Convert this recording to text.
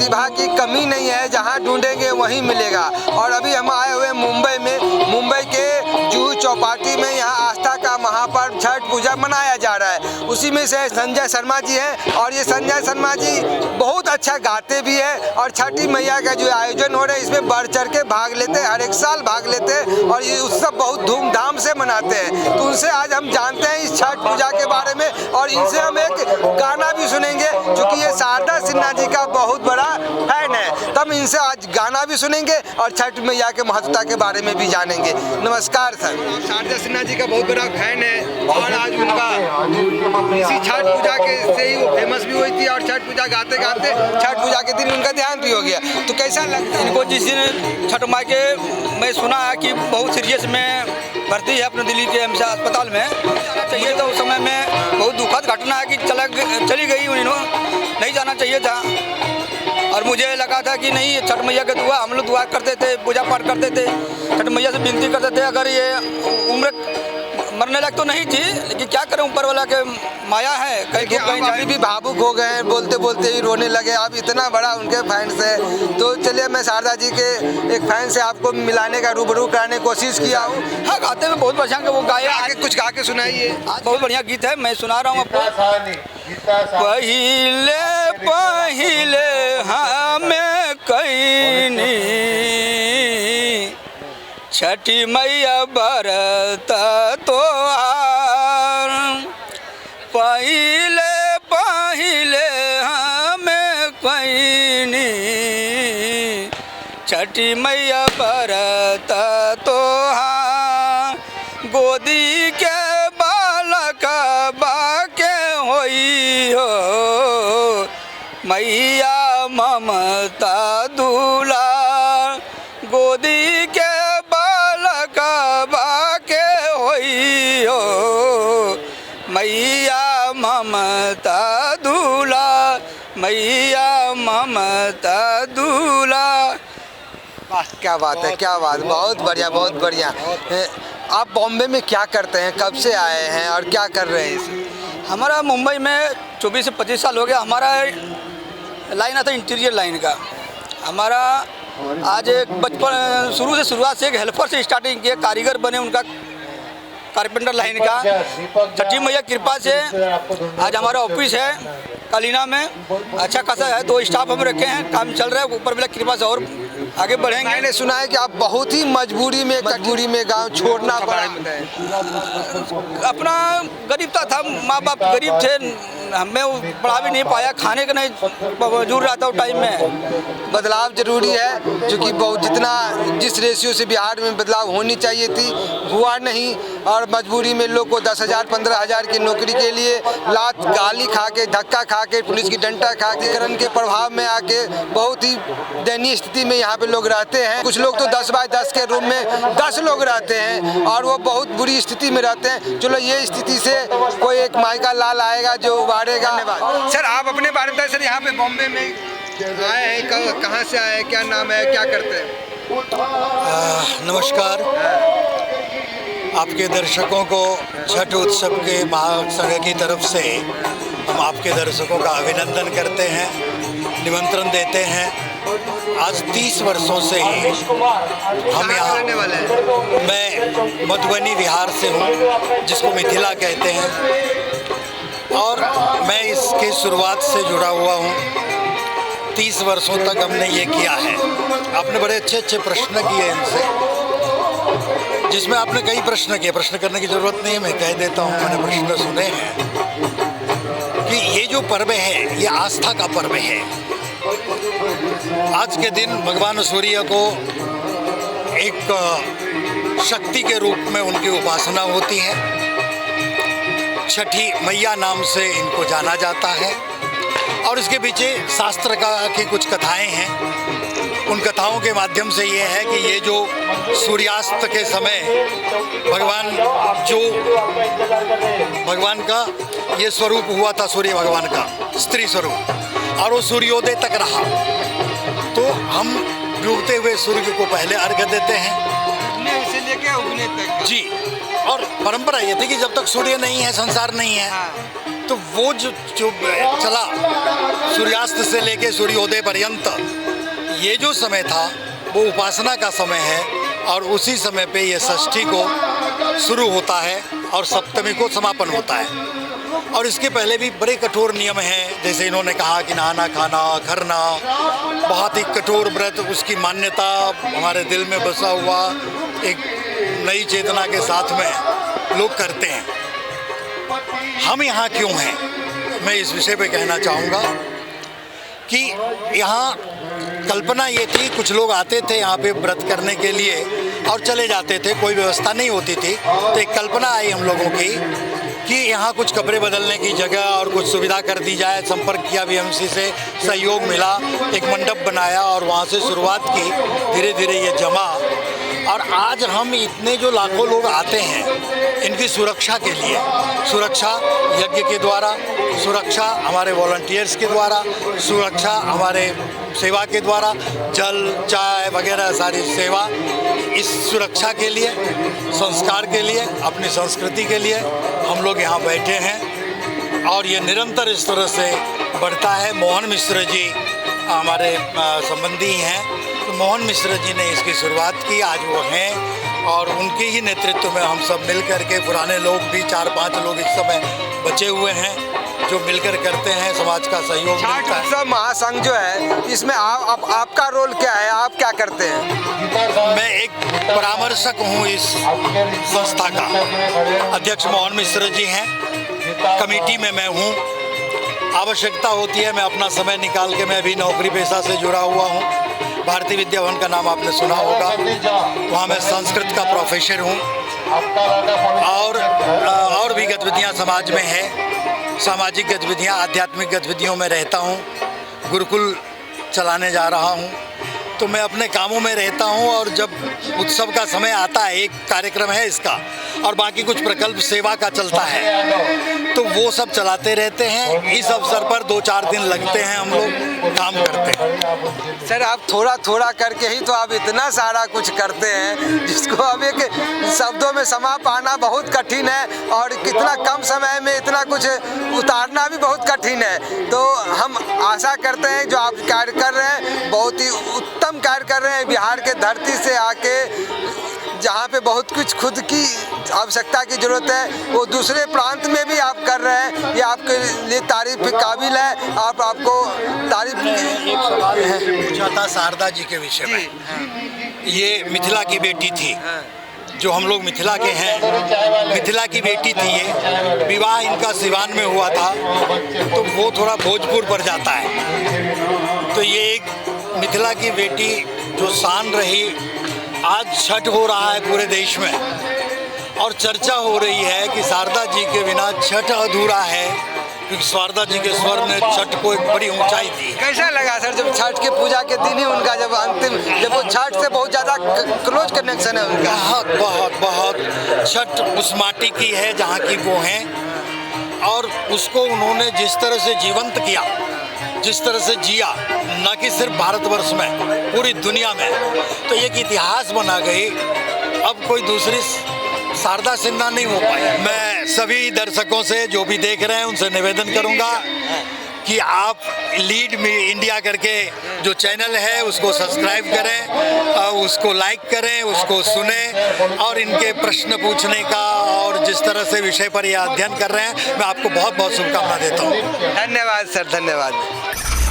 प्रतिभा की कमी नहीं है, जहाँ ढूंढेंगे वहीं मिलेगा। और अभी हम आए हुए मुंबई में, मुंबई के जुहू चौपाटी में, यहाँ आस्था का महापर्व छठ पूजा मनाया जा रहा है। उसी में से संजय शर्मा जी हैं और ये संजय शर्मा जी बहुत अच्छा गाते भी हैं और छठी मैया का जो आयोजन हो रहा है इसमें बढ़ चढ़ के भाग लेते हैं, हर एक साल भाग लेते हैं और ये उत्सव बहुत धूमधाम से मनाते हैं। तो उनसे आज हम जानते हैं इस छठ पूजा के बारे में और इनसे हम एक गाना भी सुनेंगे, क्योंकि ये शारदा सिन्हा जी का बहुत बड़ा फैन है। तब इनसे आज गाना भी सुनेंगे और छठ मैया के महत्वता के बारे में भी जानेंगे। नमस्कार सर। शारदा सिन्हा जी का बहुत बड़ा फैन है और आज उनका इसी छठ पूजा के से ही वो फेमस भी हुई थी और छठ पूजा गाते गाते छठ पूजा के दिन उनका ध्यान भी हो गया। तो कैसा लगता है इनको? जिस दिन छठ माई के मैं सुना है कि बहुत सीरियस में भर्ती है अपने दिल्ली के एम्स अस्पताल में, चाहिए था उस समय में बहुत दुखद घटना है कि चली गई, उन्होंने नहीं जाना चाहिए था। और मुझे लगा था कि नहीं, छठ मैया के दुआ हम लोग दुआ करते थे, पूजा पाठ करते थे, छठ मैया से विनती करते थे। अगर ये उम्र मरने लायक तो नहीं थी, लेकिन क्या करें, ऊपर वाला के माया है। कहीं अभी भी भावुक हो गए हैं, बोलते बोलते ही रोने लगे। आप इतना बड़ा उनके फैन से, तो चलिए मैं शारदा जी के एक फैन से आपको मिलाने का रूबरू कराने की कोशिश किया हूँ। हाँ, गाते में बहुत बढ़िया, वो गाए आगे कुछ गा के सुनाइए। बहुत बढ़िया गीत है, मैं सुना रहा हूँ आपको। पहिले पहिले हमें कईनी छठी मैया बरत तोहार, पहिले पहिले हमें कईनी छठी मैया बरत तोहार, गोदी के बालक बाके होई हो मैया ममता दुलार, गोदी के बालक बाके होई हो मैया ममता दुलार, मैया ममता दुलार। वाह, क्या बात है, क्या बात, बहुत बढ़िया, बहुत बढ़िया। आप बॉम्बे में क्या करते हैं, कब से आए हैं और क्या कर रहे हैं? हमारा मुंबई में 24 से 25 साल हो गया। हमारा लाइन आता इंटीरियर लाइन का। हमारा आज एक बचपन शुरुआत से एक हेल्पर से स्टार्टिंग किया, कारीगर बने, उनका कारपेंटर लाइन का। छठी मैया कृपा से आज हमारा ऑफिस है कलीना में, अच्छा खासा है, 2 स्टाफ हम रखे हैं, काम चल रहा है, ऊपर वाला कृपा से और आगे बढ़ेंगे। मैंने सुना है कि आप बहुत ही मजबूरी में गांव छोड़ना पड़ा। अपना गरीबता था, माँ बाप गरीब थे, हमें पढ़ा भी नहीं पाया, खाने का नहीं मजबूर रहता उस टाइम में। बदलाव जरूरी है, क्योंकि जिस रेशियो से बिहार में बदलाव होनी चाहिए थी हुआ नहीं और मजबूरी में लोग को 10,000 15,000 की नौकरी के लिए लात गाली खा के, धक्का खा के, पुलिस की डंडा खा के, करण के प्रभाव में आके बहुत ही दयनीय स्थिति में यहाँ पे लोग रहते हैं। कुछ लोग तो 10 बाय 10 के रूम में 10 लोग रहते हैं और वो बहुत बुरी स्थिति में रहते हैं। चलो, ये स्थिति से कोई एक मायका लाल आएगा जो उबारेगा। धन्यवाद सर। आप अपने बारे में बताइए सर, यहाँ पे बॉम्बे में आए हैं, कहाँ से आए हैं, क्या नाम है, क्या करते हैं? नमस्कार। आपके दर्शकों को छठ उत्सव के महासंघ की तरफ से हम आपके दर्शकों का अभिनंदन करते हैं, निमंत्रण देते हैं। आज 30 वर्षों से ही हम यहाँ, मैं मधुबनी बिहार से हूँ, जिसको मिथिला कहते हैं, और मैं इसके शुरुआत से जुड़ा हुआ हूँ। 30 वर्षों तक हमने ये किया है। आपने बड़े अच्छे अच्छे प्रश्न किए इनसे, जिसमें आपने कई प्रश्न किए। प्रश्न करने की ज़रूरत नहीं है, मैं कह देता हूँ, मैंने प्रश्न सुने हैं कि ये जो पर्व है ये आस्था का पर्व है। आज के दिन भगवान सूर्य को एक शक्ति के रूप में उनकी उपासना होती है। छठी मैया नाम से इनको जाना जाता है और इसके पीछे शास्त्र की कुछ कथाएं हैं। उन कथाओं के माध्यम से ये है कि ये जो सूर्यास्त के समय भगवान का ये स्वरूप हुआ था, सूर्य भगवान का स्त्री स्वरूप, और वो सूर्योदय तक रहा। तो हम डूबते हुए सूर्य को पहले अर्घ्य देते हैं, उगने से लेके उगने तक जी। और परंपरा ये थी कि जब तक सूर्य नहीं है संसार नहीं है। तो वो जो चला सूर्यास्त से लेके सूर्योदय पर्यंत, ये जो समय था वो उपासना का समय है और उसी समय पे ये षष्ठी को शुरू होता है और सप्तमी को समापन होता है। और इसके पहले भी बड़े कठोर नियम हैं, जैसे इन्होंने कहा कि नहाना खाना खरना, बहुत ही कठोर व्रत, उसकी मान्यता हमारे दिल में बसा हुआ एक नई चेतना के साथ में लोग करते हैं। हम यहाँ क्यों हैं, मैं इस विषय पे कहना चाहूँगा कि यहाँ कल्पना ये थी, कुछ लोग आते थे यहाँ पे व्रत करने के लिए और चले जाते थे, कोई व्यवस्था नहीं होती थी। तो एक कल्पना आई हम लोगों की कि यहाँ कुछ कपड़े बदलने की जगह और कुछ सुविधा कर दी जाए। संपर्क किया बीएमसी से, सहयोग मिला, एक मंडप बनाया और वहाँ से शुरुआत की। धीरे धीरे ये जमा और आज हम इतने जो लाखों लोग आते हैं इनकी सुरक्षा के लिए, सुरक्षा यज्ञ के द्वारा, सुरक्षा हमारे वॉलंटियर्स के द्वारा, सुरक्षा हमारे सेवा के द्वारा, जल चाय वगैरह सारी सेवा, इस सुरक्षा के लिए, संस्कार के लिए, अपनी संस्कृति के लिए हम लोग यहाँ बैठे हैं और ये निरंतर इस तरह से बढ़ता है। मोहन मिश्र जी हमारे संबंधी हैं, तो मोहन मिश्र जी ने इसकी शुरुआत की, आज वो हैं और उनके ही नेतृत्व में हम सब मिल कर के, पुराने लोग भी 4-5 लोग इस समय बचे हुए हैं जो मिलकर करते हैं, समाज का सहयोग मिलता है। छठ महासंघ जो है, इसमें आपका रोल क्या है, आप क्या करते हैं? मैं एक परामर्शक हूँ इस संस्था का। अध्यक्ष मोहन मिश्र जी हैं, कमेटी में मैं हूँ। आवश्यकता होती है, मैं अपना समय निकाल के, मैं भी नौकरी पेशा से जुड़ा हुआ हूँ। भारतीय विद्या भवन का नाम आपने सुना होगा, वहाँ मैं संस्कृत का प्रोफेसर हूँ और भी गतिविधियाँ समाज में है, सामाजिक गतिविधियाँ, आध्यात्मिक गतिविधियों में रहता हूँ। गुरुकुल चलाने जा रहा हूँ, तो मैं अपने कामों में रहता हूँ और जब उत्सव का समय आता है, एक कार्यक्रम है इसका और बाकी कुछ प्रकल्प सेवा का चलता है, तो वो सब चलाते रहते हैं। इस अवसर पर 2-4 दिन लगते हैं, हम लोग काम करते हैं। सर, आप थोड़ा थोड़ा करके ही तो आप इतना सारा कुछ करते हैं जिसको अब एक शब्दों में समा पाना बहुत कठिन है और कितना कम समय में इतना कुछ उतारना भी बहुत कठिन है। तो हम आशा करते हैं जो आप कार्य कर रहे हैं, बहुत ही उत्तम कार्य कर रहे हैं। बिहार के धरती से आके जहाँ पे बहुत कुछ खुद की आवश्यकता की ज़रूरत है, वो दूसरे प्रांत में भी आप कर रहे हैं, ये आपके लिए तारीफ के काबिल है। आपको तारीफ एक सवाल पूछा था शारदा जी के विषय में। ये मिथिला की बेटी थी, जो हम लोग मिथिला के हैं, मिथिला की बेटी थी ये। विवाह इनका सिवान में हुआ था, तो वो थोड़ा भोजपुर पर जाता है। तो ये एक मिथिला की बेटी जो शान रही, आज छठ हो रहा है पूरे देश में और चर्चा हो रही है कि शारदा जी के बिना छठ अधूरा है, क्योंकि शारदा जी के स्वर ने छठ को एक बड़ी ऊंचाई दी। कैसा लगा सर जब छठ के पूजा के दिन ही उनका जब अंतिम, जब वो छठ से बहुत ज़्यादा क्लोज कनेक्शन है उनका? बहुत बहुत बहुत छठ उस माटी की है जहाँ की वो हैं और उसको उन्होंने जिस तरह से जीवंत किया, जिस तरह से जिया, न कि सिर्फ भारतवर्ष में, पूरी दुनिया में, तो एक इतिहास बना गई। अब कोई दूसरी शारदा सिन्हा नहीं हो पाई। मैं सभी दर्शकों से जो भी देख रहे हैं उनसे निवेदन करूंगा कि आप लीड में इंडिया करके जो चैनल है उसको सब्सक्राइब करें, उसको लाइक करें, उसको सुने और इनके प्रश्न पूछने का और जिस तरह से विषय पर ये अध्ययन कर रहे हैं, मैं आपको बहुत बहुत शुभकामना देता हूँ। धन्यवाद सर, धन्यवाद।